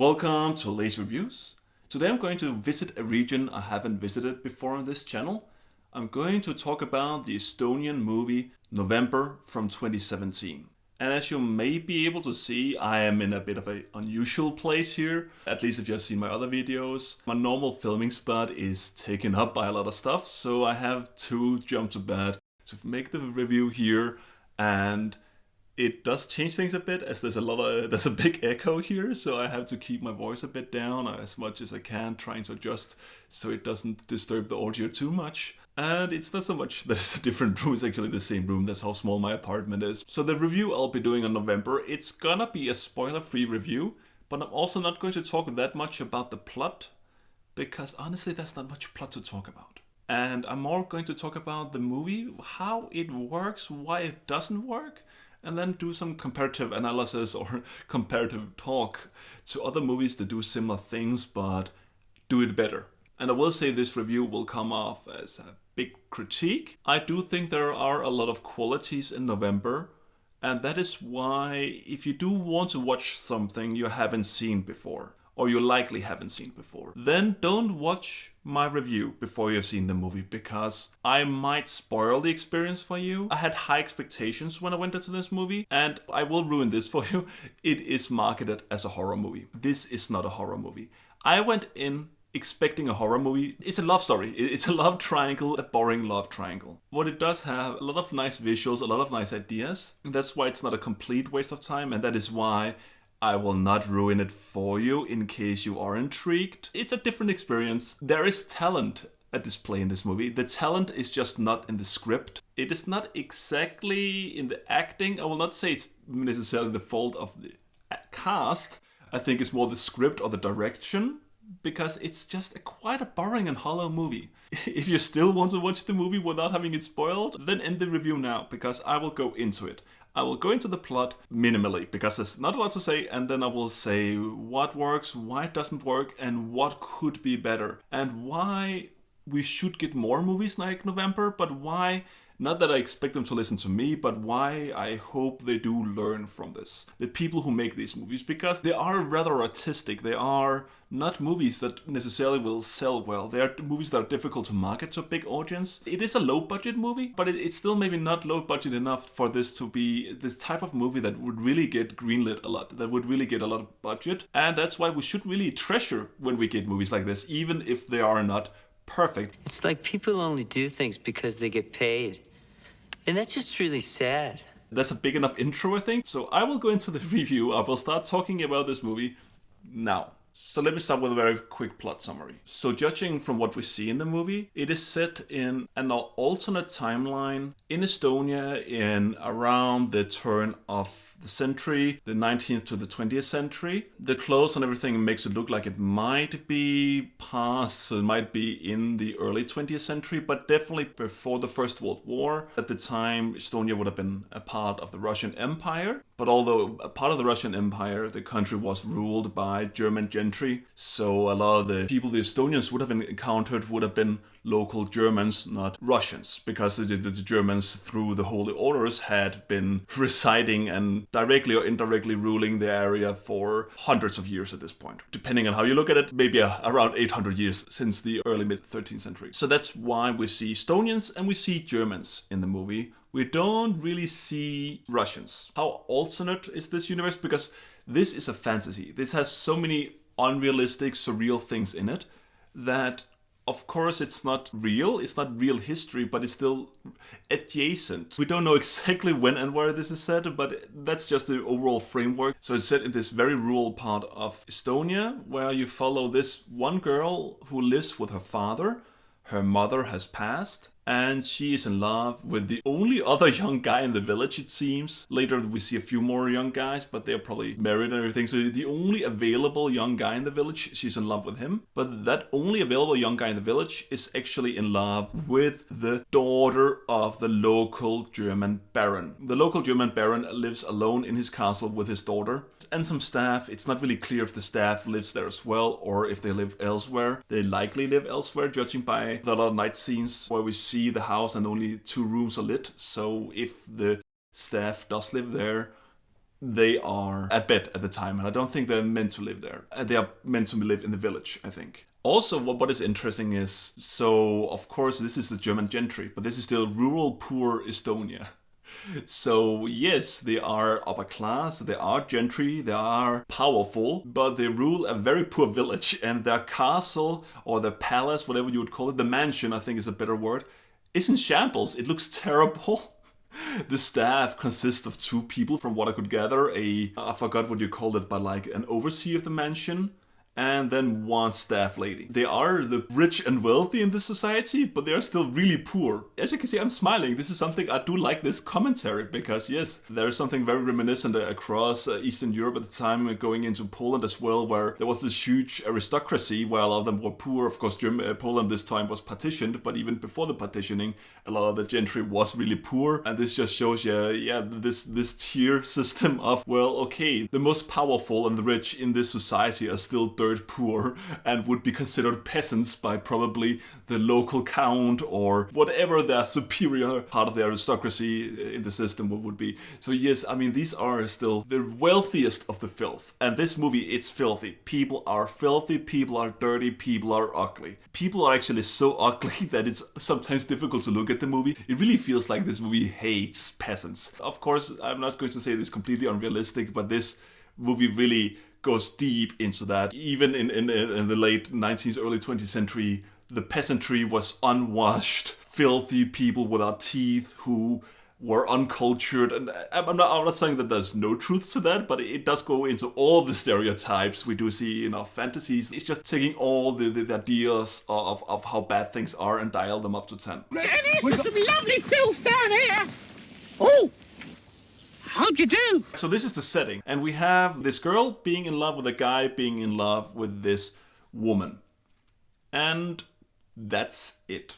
Welcome to Lazy Reviews. Today I'm going to visit a region I haven't visited before on this channel. I'm going to talk about the Estonian movie November from 2017. And as you may be able to see, I am in a bit of an unusual place here, at least if you've seen my other videos. My normal filming spot is taken up by a lot of stuff, so I have to jump to bed to make the review here, and it does change things a bit as there's a big echo here, so I have to keep my voice a bit down as much as I can, trying to adjust so it doesn't disturb the audio too much. And it's not so much that it's a different room, it's actually the same room, that's how small my apartment is. So the review I'll be doing on November, it's gonna be a spoiler-free review, but I'm also not going to talk that much about the plot, because honestly there's not much plot to talk about. And I'm more going to talk about the movie, how it works, why it doesn't work, and then do some comparative analysis or comparative talk to other movies that do similar things but do it better. And I will say this review will come off as a big critique. I do think there are a lot of qualities in November, and that is why if you do want to watch something you haven't seen before, or you likely haven't seen before, then don't watch my review before you've seen the movie, because I might spoil the experience for you. I had high expectations when I went into this movie, and I will ruin this for you. It is marketed as a horror movie. This is not a horror movie. I went in expecting a horror movie. It's a love story. It's a love triangle, a boring love triangle. What it does have, a lot of nice visuals, a lot of nice ideas. And that's why it's not a complete waste of time, and that is why I will not ruin it for you in case you are intrigued. It's a different experience. There is talent at display in this movie. The talent is just not in the script. It is not exactly in the acting. I will not say it's necessarily the fault of the cast. I think it's more the script or the direction, because it's just quite a boring and hollow movie. If you still want to watch the movie without having it spoiled, then end the review now, because I will go into it. I will go into the plot minimally, because there's not a lot to say, and then I will say what works, why it doesn't work, and what could be better, and why we should get more movies like November, but why, not that I expect them to listen to me, but why I hope they do learn from this. The people who make these movies, because they are rather artistic. They are not movies that necessarily will sell well. They are movies that are difficult to market to a big audience. It is a low budget movie, but it's still maybe not low budget enough for this to be this type of movie that would really get greenlit a lot, that would really get a lot of budget. And that's why we should really treasure when we get movies like this, even if they are not perfect. It's like people only do things because they get paid. And that's just really sad. That's a big enough intro, I think. So I will go into the review. I will start talking about this movie now. So let me start with a very quick plot summary. So judging from what we see in the movie, it is set in an alternate timeline in Estonia in around the turn of the century, the 19th to the 20th century. The clothes and everything makes it look like it might be past, so it might be in the early 20th century, but definitely before the First World War. At the time, Estonia would have been a part of the Russian Empire, but although a part of the Russian Empire, the country was ruled by German gentry, so a lot of the people the Estonians would have encountered would have been local Germans, not Russians, because the Germans through the Holy Orders had been residing and directly or indirectly ruling the area for hundreds of years at this point. Depending on how you look at it, maybe around 800 years since the early mid-13th century. So that's why we see Estonians and we see Germans in the movie. We don't really see Russians. How alternate is this universe? Because this is a fantasy. This has so many unrealistic, surreal things in it that, of course, it's not real history, but it's still adjacent. We don't know exactly when and where this is set, but that's just the overall framework. So it's set in this very rural part of Estonia, where you follow this one girl who lives with her father. Her mother has passed, and she is in love with the only other young guy in the village, it seems. Later we see a few more young guys, but they're probably married and everything. So the only available young guy in the village, she's in love with him. But that only available young guy in the village is actually in love with the daughter of the local German baron. The local German baron lives alone in his castle with his daughter and some staff. It's not really clear if the staff lives there as well or if they live elsewhere. They likely live elsewhere, judging by the lot of night scenes where we see the house and only 2 rooms are lit. So if the staff does live there, they are at bed at the time, and I don't think they're meant to live there. They are meant to live in the village, I think. Also, what is interesting is, so of course this is the German gentry, but this is still rural, poor Estonia. So yes, they are upper class, they are gentry, they are powerful, but they rule a very poor village, and their castle or their palace, whatever you would call it, the mansion I think is a better word, is in shambles. It looks terrible. The staff consists of two people, from what I could gather. I forgot what you called it, but like an overseer of the mansion, and then one staff lady. They are the rich and wealthy in this society, but they are still really poor. As you can see, I'm smiling. This is something I do like, this commentary, because yes, there is something very reminiscent across Eastern Europe at the time, going into Poland as well, where there was this huge aristocracy where a lot of them were poor. Of course, Poland this time was partitioned, but even before the partitioning, a lot of the gentry was really poor. And this just shows you, this tier system of, well, okay, the most powerful and the rich in this society are still dirt poor and would be considered peasants by probably the local count or whatever their superior part of the aristocracy in the system would be. So yes, I mean, these are still the wealthiest of the filth. And this movie, it's filthy. People are filthy, people are dirty, people are ugly. People are actually so ugly that it's sometimes difficult to look at the movie. It really feels like this movie hates peasants. Of course, I'm not going to say this completely unrealistic, but this movie really goes deep into that. Even in the late 19th, early 20th century, the peasantry was unwashed, filthy people without teeth who were uncultured. And I'm not saying that there's no truth to that, but it does go into all the stereotypes we do see in our fantasies. It's just taking all the ideas of how bad things are and dial them up to 10. There's some lovely filth down here. Oh! How'd you do? So this is the setting, and we have this girl being in love with a guy being in love with this woman. And that's it.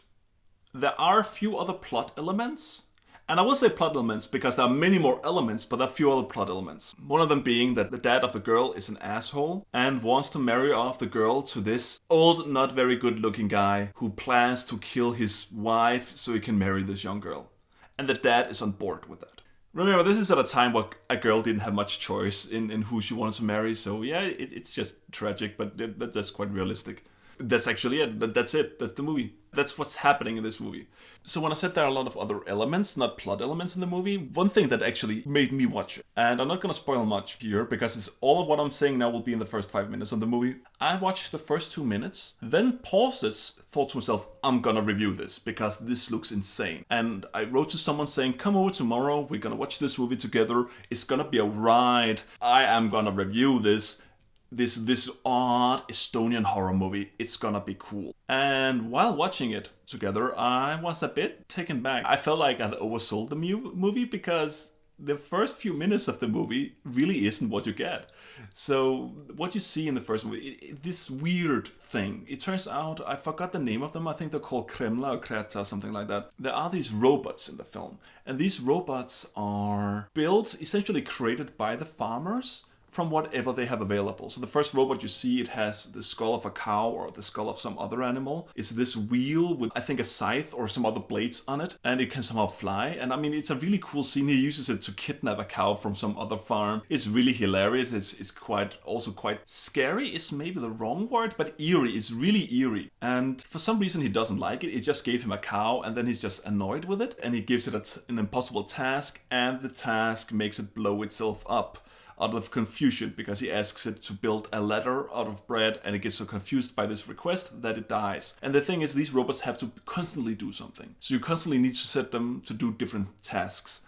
There are a few other plot elements. And I will say plot elements because there are many more elements, but there are a few other plot elements. One of them being that the dad of the girl is an asshole and wants to marry off the girl to this old, not very good looking guy who plans to kill his wife so he can marry this young girl. And the dad is on board with that. Remember, this is at a time where a girl didn't have much choice in who she wanted to marry, so yeah, it's just tragic, but that's quite realistic. That's actually it. That's it. That's the movie. That's what's happening in this movie. So when I said there are a lot of other elements, not plot elements in the movie, one thing that actually made me watch it, and I'm not going to spoil much here because it's all of what I'm saying now will be in the first 5 minutes of the movie. I watched the first 2 minutes, then paused it, thought to myself, I'm going to review this because this looks insane. And I wrote to someone saying, come over tomorrow, we're going to watch this movie together. It's going to be a ride. I am going to review this odd Estonian horror movie. It's gonna be cool. And while watching it together, I was a bit taken back. I felt like I'd oversold the movie because the first few minutes of the movie really isn't what you get. So what you see in the first movie, this weird thing, it turns out, I forgot the name of them, I think they're called Kremla or Kreta, something like that. There are these robots in the film, and these robots are built, essentially created by the farmers, from whatever they have available. So the first robot you see, it has the skull of a cow or the skull of some other animal. It's this wheel with, I think, a scythe or some other blades on it, and it can somehow fly. And I mean, it's a really cool scene. He uses it to kidnap a cow from some other farm. It's really hilarious. It's quite scary is maybe the wrong word, but eerie. It's really eerie. And for some reason he doesn't like it. It just gave him a cow, and then he's just annoyed with it, and he gives it an impossible task, and the task makes it blow itself up out of confusion because he asks it to build a ladder out of bread, and it gets so confused by this request that it dies. And the thing is, these robots have to constantly do something. So you constantly need to set them to do different tasks.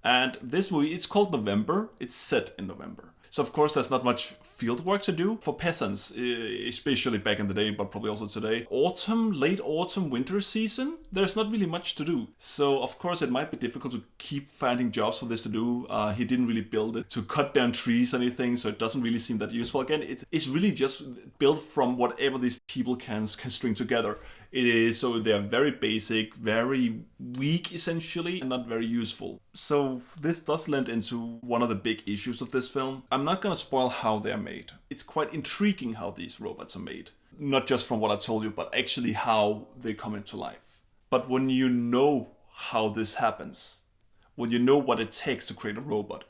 And this movie, it's called November. It's set in November. So of course there's not much field work to do for peasants, especially back in the day, but probably also today. Late autumn, winter season, there's not really much to do. So of course it might be difficult to keep finding jobs for this to do. He didn't really build it to cut down trees or anything, so it doesn't really seem that useful. Again, it's really just built from whatever these people can string together. It is, so they're very basic, very weak essentially, and not very useful. So this does lend into one of the big issues of this film. I'm not gonna spoil how they're made. It's quite intriguing how these robots are made. Not just from what I told you, but actually how they come into life. But when you know how this happens, when you know what it takes to create a robot,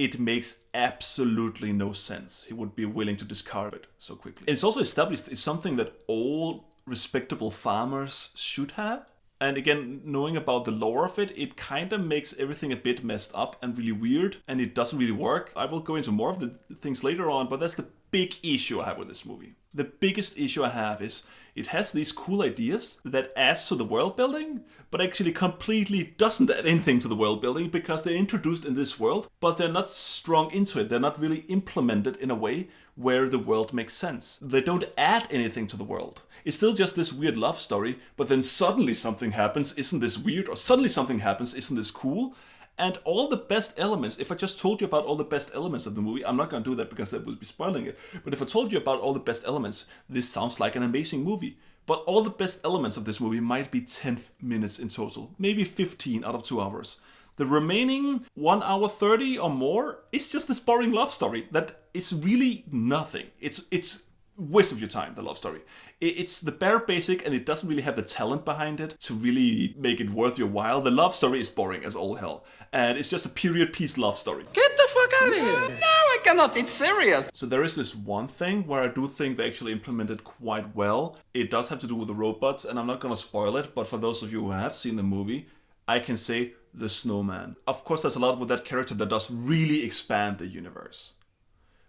it makes absolutely no sense. He would be willing to discard it so quickly. It's also established it's something that all respectable farmers should have. And again, knowing about the lore of it, it kind of makes everything a bit messed up and really weird, and it doesn't really work. I will go into more of the things later on, but that's the big issue I have with this movie. The biggest issue I have is it has these cool ideas that adds to the world building, but actually completely doesn't add anything to the world building because they're introduced in this world, but they're not strong into it. They're not really implemented in a way where the world makes sense. They don't add anything to the world. It's still just this weird love story, but then suddenly something happens, isn't this weird? Or suddenly something happens, isn't this cool? And all the best elements, if I just told you about all the best elements of the movie, I'm not going to do that because that would be spoiling it. But if I told you about all the best elements, this sounds like an amazing movie. But all the best elements of this movie might be 10 minutes in total, maybe 15 out of 2 hours. The remaining 1 hour 30 or more is just this boring love story that is really nothing. It's waste of your time, the love story. It's the bare basic, and it doesn't really have the talent behind it to really make it worth your while. The love story is boring as all hell, and it's just a period piece love story. Get the fuck out of here! No, I cannot, it's serious! So there is this one thing where I do think they actually implemented quite well. It does have to do with the robots, and I'm not going to spoil it, but for those of you who have seen the movie, I can say the snowman. Of course, there's a lot with that character that does really expand the universe,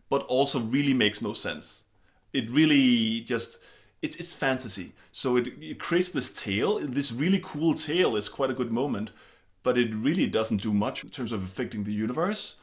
but also really makes no sense. It really just... It's fantasy. So it creates this tale. This really cool tale is quite a good moment, but it really doesn't do much in terms of affecting the universe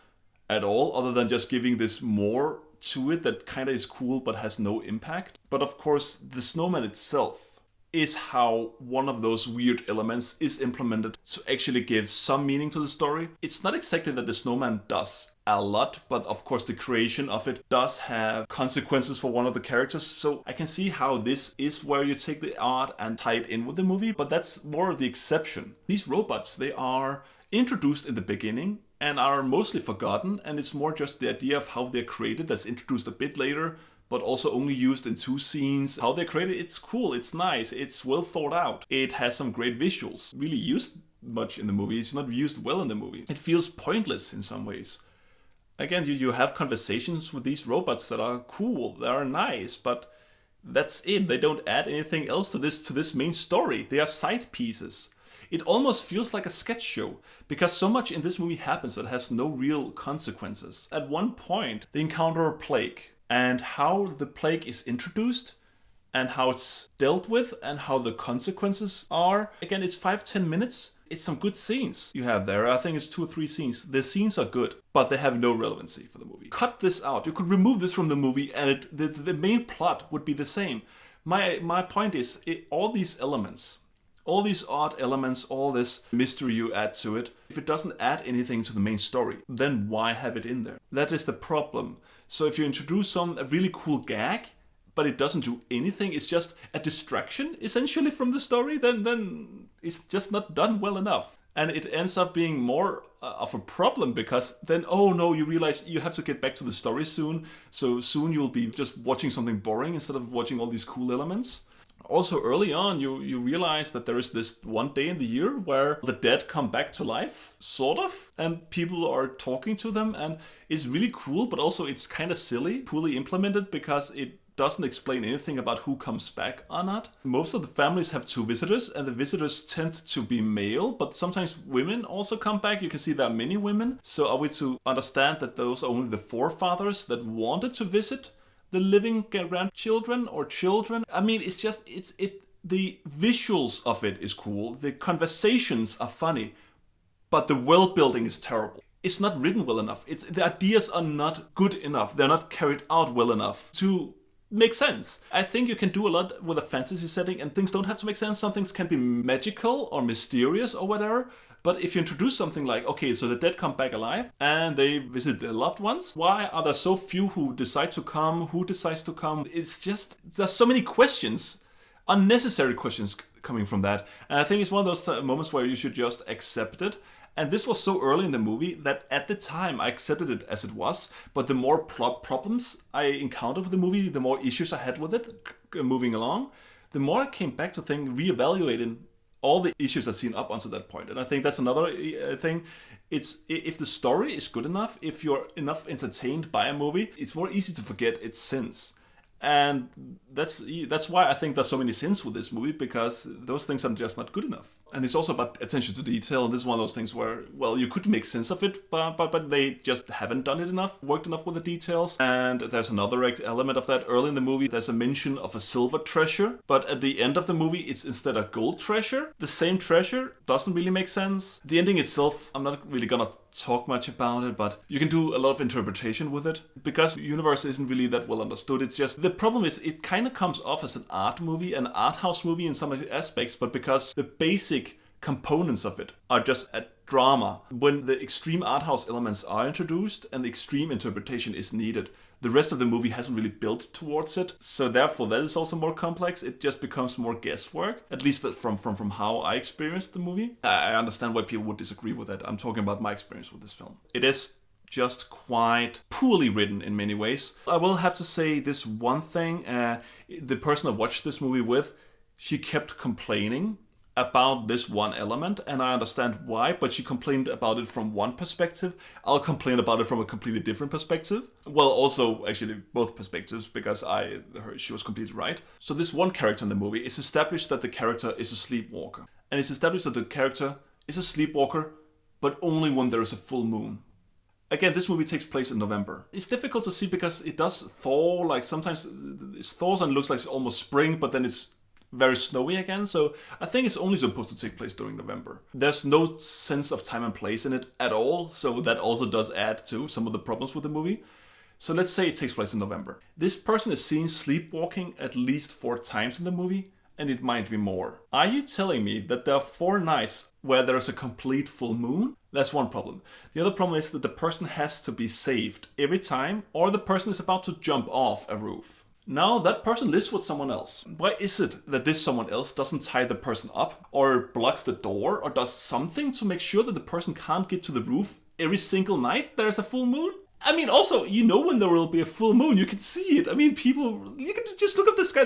at all, other than just giving this more to it that kind of is cool but has no impact. But of course, the snowman itself is how one of those weird elements is implemented to actually give some meaning to the story. It's not exactly that the snowman does a lot, but of course the creation of it does have consequences for one of the characters, so I can see how this is where you take the art and tie it in with the movie, but that's more of the exception. These robots, they are introduced in the beginning and are mostly forgotten, and it's more just the idea of how they're created that's introduced a bit later, but also only used in 2 scenes. How they're created, it's cool, it's nice, it's well thought out. It has some great visuals, really used much in the movie. It's not used well in the movie. It feels pointless in some ways. Again, you have conversations with these robots that are cool, that are nice, but that's it. They don't add anything else to this main story. They are side pieces. It almost feels like a sketch show, because so much in this movie happens that has no real consequences. At one point, they encounter a plague, and how the plague is introduced, and how it's dealt with, and how the consequences are. Again, it's 5-10 minutes. It's some good scenes you have there. I think it's 2 or 3 scenes. The scenes are good, but they have no relevancy for the movie. Cut this out. You could remove this from the movie, and the main plot would be the same. My point is, all these elements, all these odd elements, all this mystery you add to it, if it doesn't add anything to the main story, then why have it in there? That is the problem. So if you introduce a really cool gag, but it doesn't do anything, it's just a distraction essentially from the story, then it's just not done well enough. And it ends up being more of a problem, because then, oh no, you realize you have to get back to the story soon, so soon you'll be just watching something boring instead of watching all these cool elements. Also, early on, you realize that there is this one day in the year where the dead come back to life, sort of, and people are talking to them, and it's really cool, but also it's kind of silly, poorly implemented, because it doesn't explain anything about who comes back or not. Most of the families have 2 visitors, and the visitors tend to be male, but sometimes women also come back. You can see there are many women. So are we to understand that those are only the forefathers that wanted to visit the living grandchildren or children? I mean, the visuals of it is cool. The conversations are funny, but the world building is terrible. It's not written well enough. The ideas are not good enough. They're not carried out well enough to make sense. I think you can do a lot with a fantasy setting, and things don't have to make sense. Some things can be magical or mysterious or whatever. But if you introduce something like, okay, so the dead come back alive and they visit their loved ones, why are there so few who decide to come? Who decides to come? It's just, there's so many questions, unnecessary questions coming from that. And I think it's one of those moments where you should just accept it. And this was so early in the movie that at the time I accepted it as it was, but the more plot problems I encountered with the movie, the more issues I had with it moving along, the more I came back to reevaluating all the issues I've seen up until that point. And I think that's another thing. It's if the story is good enough, if you're enough entertained by a movie, it's more easy to forget its sins. And that's why I think there's so many sins with this movie, because those things are just not good enough. And it's also about attention to detail, and this is one of those things where, well, you could make sense of it, but they just haven't done it enough, worked enough with the details. And there's another element of that. Early in the movie, there's a mention of a silver treasure, but at the end of the movie, it's instead a gold treasure. The same treasure doesn't really make sense. The ending itself, I'm not really gonna talk much about it, but you can do a lot of interpretation with it, because the universe isn't really that well understood. It's just, the problem is it kind of comes off as an art movie, an art house movie in some aspects, but because the basic components of it are just a drama, when the extreme art house elements are introduced and the extreme interpretation is needed, the rest of the movie hasn't really built towards it. So therefore that is also more complex. It just becomes more guesswork, at least from how I experienced the movie. I understand why people would disagree with that. I'm talking about my experience with this film. It is just quite poorly written in many ways. I will have to say this one thing. The person I watched this movie with, she kept complaining about this one element, and I understand why, but she complained about it from one perspective. I'll complain about it from a completely different perspective. Well, also, actually, both perspectives, because she was completely right. So this one character in the movie, it's established that the character is a sleepwalker. And it's established that the character is a sleepwalker, but only when there is a full moon. Again, this movie takes place in November. It's difficult to see because it does thaw, like sometimes it thaws and looks like it's almost spring, but then it's very snowy again, so I think it's only supposed to take place during November. There's no sense of time and place in it at all, so that also does add to some of the problems with the movie. So let's say it takes place in November. This person is seen sleepwalking at least 4 times in the movie, and it might be more. Are you telling me that there are 4 nights where there's a complete full moon? That's one problem. The other problem is that the person has to be saved every time, or the person is about to jump off a roof. Now that person lives with someone else. Why is it that this someone else doesn't tie the person up, or blocks the door, or does something to make sure that the person can't get to the roof every single night there's a full moon? I mean, also, you know when there will be a full moon, you can see it. I mean, people, you can just look up the sky,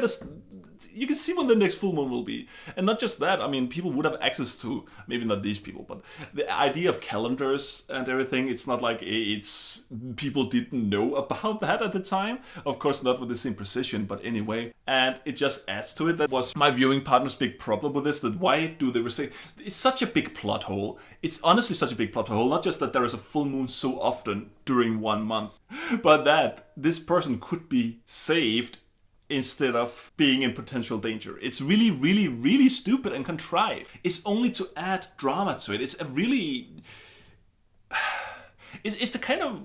you can see when the next full moon will be. And not just that, I mean, people would have access to, maybe not these people, but the idea of calendars and everything, it's not like people didn't know about that at the time. Of course, not with the same precision, but anyway. And it just adds to it. That was my viewing partner's big problem with this, that why do they say, it's such a big plot hole. It's honestly such a big plot hole, not just that there is a full moon so often during 1 month, but that this person could be saved instead of being in potential danger. It's really, really, really stupid and contrived. It's only to add drama to it. It's a really... It's the kind of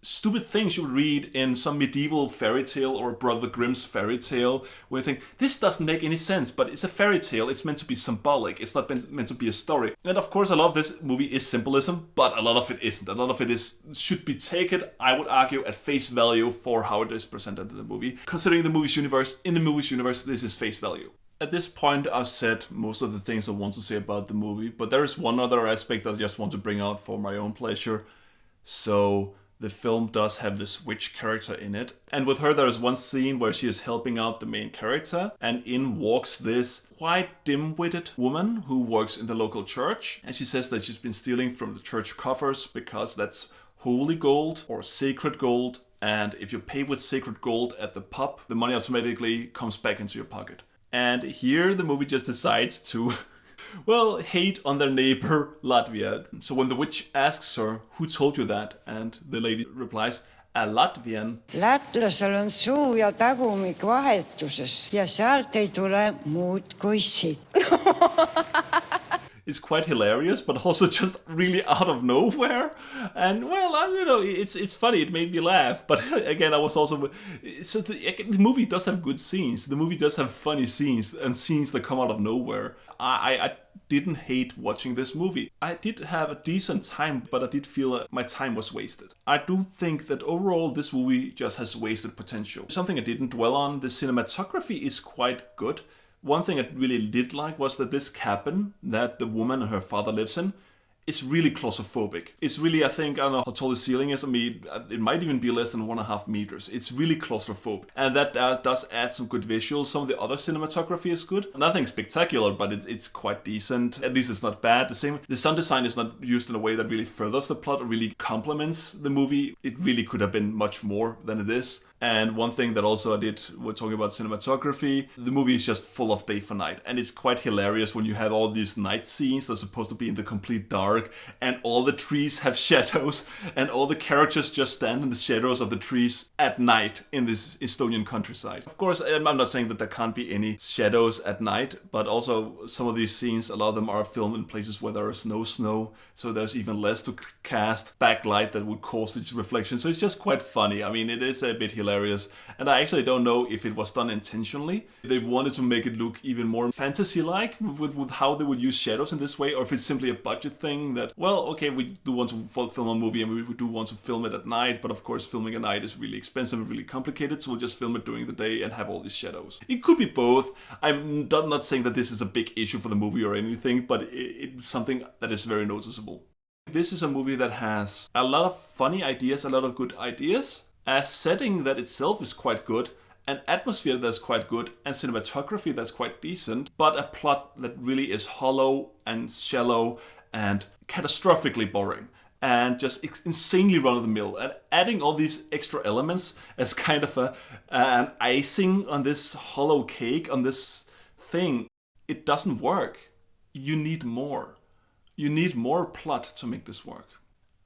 stupid things you would read in some medieval fairy tale or Brother Grimm's fairy tale, where you think, this doesn't make any sense, but it's a fairy tale, it's meant to be symbolic, it's not meant to be a story. And of course a lot of this movie is symbolism, but a lot of it isn't. A lot of it should be taken, I would argue, at face value for how it is presented in the movie. Considering the movie's universe, in the movie's universe, this is face value. At this point, I've said most of the things I want to say about the movie, but there is one other aspect I just want to bring out for my own pleasure. So the film does have this witch character in it. And with her, there is one scene where she is helping out the main character. And in walks this quite dim-witted woman who works in the local church. And she says that she's been stealing from the church coffers because that's holy gold or sacred gold. And if you pay with sacred gold at the pub, the money automatically comes back into your pocket. And here the movie just decides to... well, hate on their neighbor Latvia. So when the witch asks her, who told you that? And the lady replies, a Latvian. Lätlasel on suu ja tagumik vahetuses ja sealt ei tule muud kui sitt. It's quite hilarious, but also just really out of nowhere. And well, it's funny. It made me laugh. But again, I was also so the movie does have good scenes. The movie does have funny scenes and scenes that come out of nowhere. I didn't hate watching this movie. I did have a decent time, but I did feel my time was wasted. I do think that overall this movie just has wasted potential. Something I didn't dwell on, the cinematography is quite good. One thing I really did like was that this cabin that the woman and her father lives in, it's really claustrophobic. It's really, I think, I don't know how tall the ceiling is. I mean, it might even be less than 1.5 meters. It's really claustrophobic. And that does add some good visuals. Some of the other cinematography is good. Nothing spectacular, but it's quite decent. At least it's not bad. The sound design is not used in a way that really furthers the plot or really complements the movie. It really could have been much more than it is. And one thing that also I did, we're talking about cinematography, the movie is just full of day for night. And it's quite hilarious when you have all these night scenes that are supposed to be in the complete dark, and all the trees have shadows, and all the characters just stand in the shadows of the trees at night in this Estonian countryside. Of course, I'm not saying that there can't be any shadows at night, but also some of these scenes, a lot of them are filmed in places where there is no snow, so there's even less to cast backlight that would cause its reflection. So it's just quite funny. I mean, it is a bit hilarious. And I actually don't know if it was done intentionally. They wanted to make it look even more fantasy-like with how they would use shadows in this way, or if it's simply a budget thing that, well, okay, we do want to film a movie and we do want to film it at night, but of course filming at night is really expensive and really complicated, so we'll just film it during the day and have all these shadows. It could be both. I'm not saying that this is a big issue for the movie or anything, but it's something that is very noticeable. This is a movie that has a lot of funny ideas, a lot of good ideas, a setting that itself is quite good, an atmosphere that's quite good, and cinematography that's quite decent, but a plot that really is hollow and shallow and catastrophically boring and just insanely run-of-the-mill. And adding all these extra elements as kind of an icing on this hollow cake, on this thing, it doesn't work. You need more. You need more plot to make this work.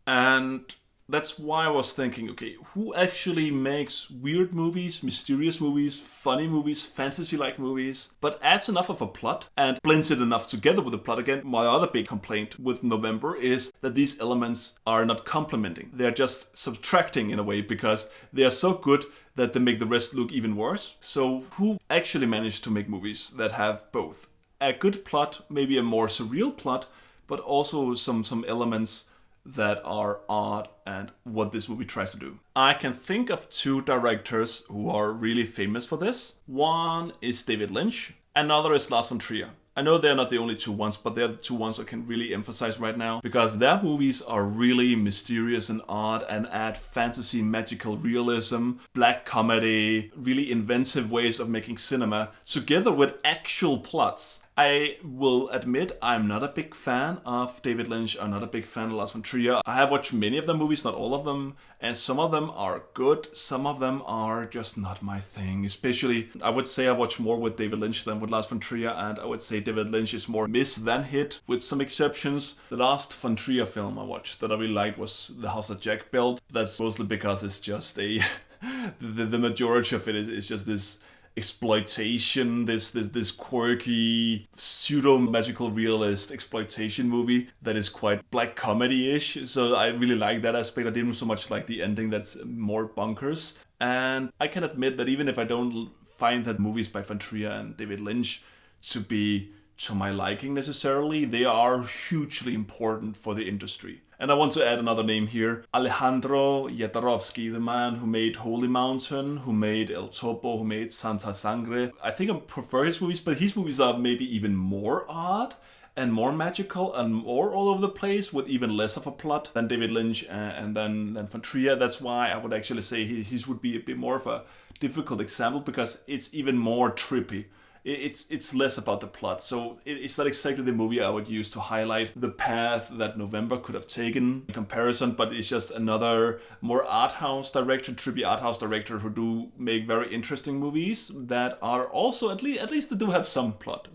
And that's why I was thinking, okay, who actually makes weird movies, mysterious movies, funny movies, fantasy-like movies, but adds enough of a plot and blends it enough together with the plot? Again, my other big complaint with November is that these elements are not complementing. They're just subtracting in a way, because they are so good that they make the rest look even worse. So who actually managed to make movies that have both a good plot, maybe a more surreal plot, but also some elements that are odd and what this movie tries to do? I can think of two directors who are really famous for this. One is David Lynch, another is Lars von Trier. I know they're not the only two ones, but they're the two ones I can really emphasize right now, because their movies are really mysterious and odd and add fantasy, magical realism, black comedy, really inventive ways of making cinema, together with actual plots. I will admit I'm not a big fan of David Lynch. I'm not a big fan of Lars von Trier. I have watched many of their movies, not all of them, and some of them are good. Some of them are just not my thing. Especially, I would say I watch more with David Lynch than with Lars von Trier, and I would say David Lynch is more miss than hit, with some exceptions. The last von Trier film I watched that I really liked was The House that Jack Built. That's mostly because it's just the majority of it is just this exploitation, this quirky pseudo-magical realist exploitation movie that is quite black comedy-ish. So I really like that aspect. I didn't so much like the ending that's more bonkers. And I can admit that even if I don't find that movies by von Trier and David Lynch to be to my liking necessarily, they are hugely important for the industry. And I want to add another name here. Alejandro Jodorowsky, the man who made Holy Mountain, who made El Topo, who made Santa Sangre. I think I prefer his movies, but his movies are maybe even more odd and more magical and more all over the place, with even less of a plot than David Lynch and then von Trier. That's why I would actually say his would be a bit more of a difficult example, because it's even more trippy. It's less about the plot. So it's not exactly the movie I would use to highlight the path that November could have taken in comparison, but it's just another more arthouse director, trippy arthouse director who do make very interesting movies that are also, at least they do have some plot,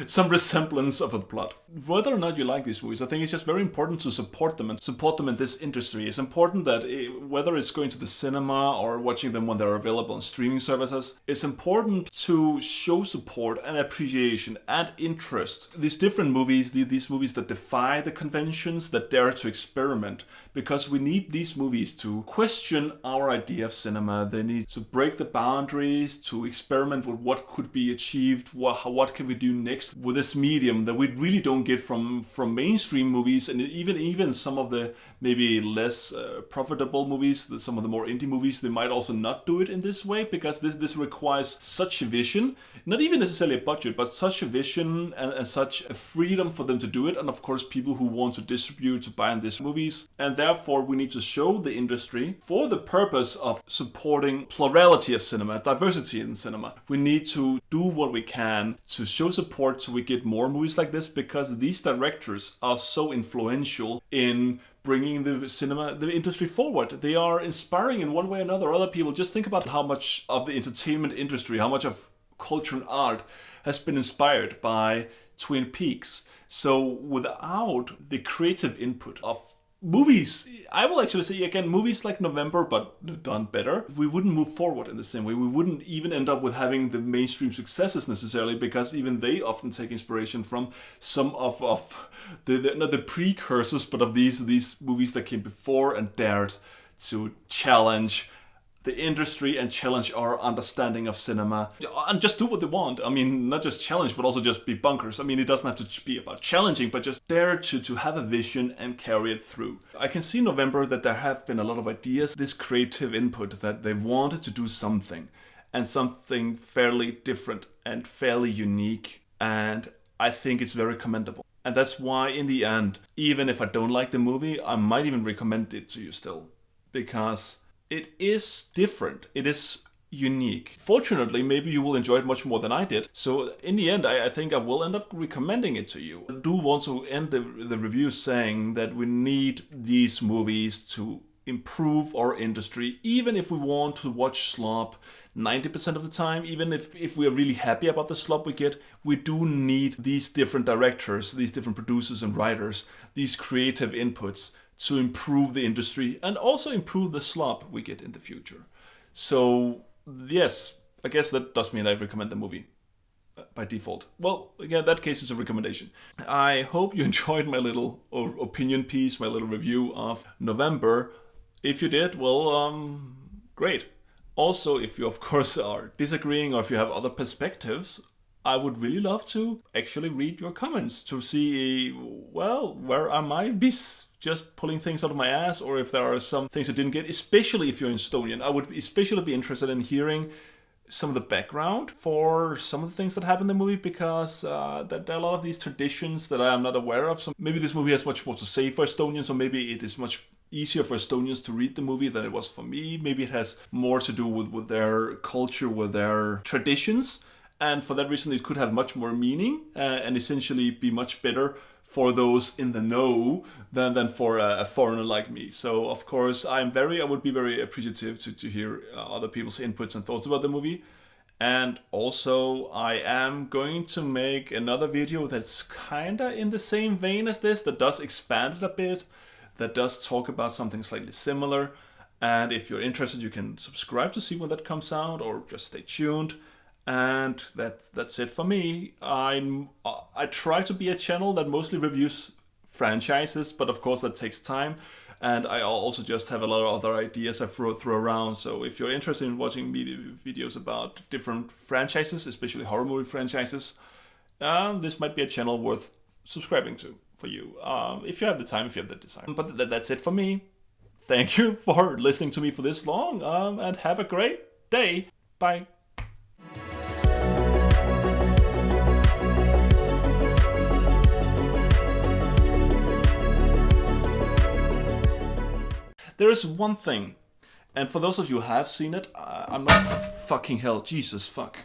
some resemblance of a plot. Whether or not you like these movies, I think it's just very important to support them and support them in this industry. It's important that whether it's going to the cinema or watching them when they're available on streaming services, it's important to show support and appreciation and interest. These different movies, these movies that defy the conventions, that dare to experiment, because we need these movies to question our idea of cinema. They need to break the boundaries, to experiment with what could be achieved, what can we do next mixed with this medium that we really don't get from mainstream movies, and even some of the maybe less profitable movies, some of the more indie movies, they might also not do it in this way, because this requires such a vision, not even necessarily a budget, but such a vision and such a freedom for them to do it, and of course people who want to distribute, to buy in these movies, and therefore we need to show the industry for the purpose of supporting plurality of cinema, diversity in cinema. We need to do what we can to show support so we get more movies like this, because these directors are so influential in bringing the industry forward. They are inspiring in one way or another other people. Just think about how much of the entertainment industry, how much of culture and art has been inspired by Twin Peaks. So without the creative input of movies, I will actually say again, movies like November, but done better, we wouldn't move forward in the same way. We wouldn't even end up with having the mainstream successes necessarily, because even they often take inspiration from some of the not the precursors, but of these movies that came before and dared to challenge the industry and challenge our understanding of cinema and just do what they want. I mean, not just challenge, but also just be bunkers. I mean, it doesn't have to be about challenging, but just dare to have a vision and carry it through. I can see in November that there have been a lot of ideas, this creative input, that they wanted to do something, and something fairly different and fairly unique. And I think it's very commendable. And that's why in the end, even if I don't like the movie, I might even recommend it to you still, because it is different. It is unique. Fortunately, maybe you will enjoy it much more than I did. So in the end, I think I will end up recommending it to you. I do want to end the review saying that we need these movies to improve our industry, even if we want to watch slop 90% of the time, even if we're really happy about the slop we get, we do need these different directors, these different producers and writers, these creative inputs to improve the industry and also improve the slop we get in the future. So yes, I guess that does mean I recommend the movie by default. Well, again, that case is a recommendation. I hope you enjoyed my little opinion piece, my little review of November. If you did, well, great. Also, if you of course are disagreeing or if you have other perspectives, I would really love to actually read your comments to see, well, where I might be just pulling things out of my ass, or if there are some things I didn't get, especially if you're Estonian. I would especially be interested in hearing some of the background for some of the things that happen in the movie, because there are a lot of these traditions that I am not aware of. So maybe this movie has much more to say for Estonians, or maybe it is much easier for Estonians to read the movie than it was for me. Maybe it has more to do with their culture, with their traditions. And for that reason, it could have much more meaning and essentially be much better for those in the know than for a foreigner like me. So, of course, I would be very appreciative to hear other people's inputs and thoughts about the movie. And also, I am going to make another video that's kinda in the same vein as this, that does expand it a bit, that does talk about something slightly similar. And if you're interested, you can subscribe to see when that comes out, or just stay tuned. And that's it for me. I try to be a channel that mostly reviews franchises, but of course that takes time. And I also just have a lot of other ideas I throw around. So if you're interested in watching videos about different franchises, especially horror movie franchises, this might be a channel worth subscribing to for you. If you have the time, if you have the desire. But that's it for me. Thank you for listening to me for this long, and have a great day. Bye. There is one thing, and for those of you who have seen it, I'm not fucking hell, Jesus fuck.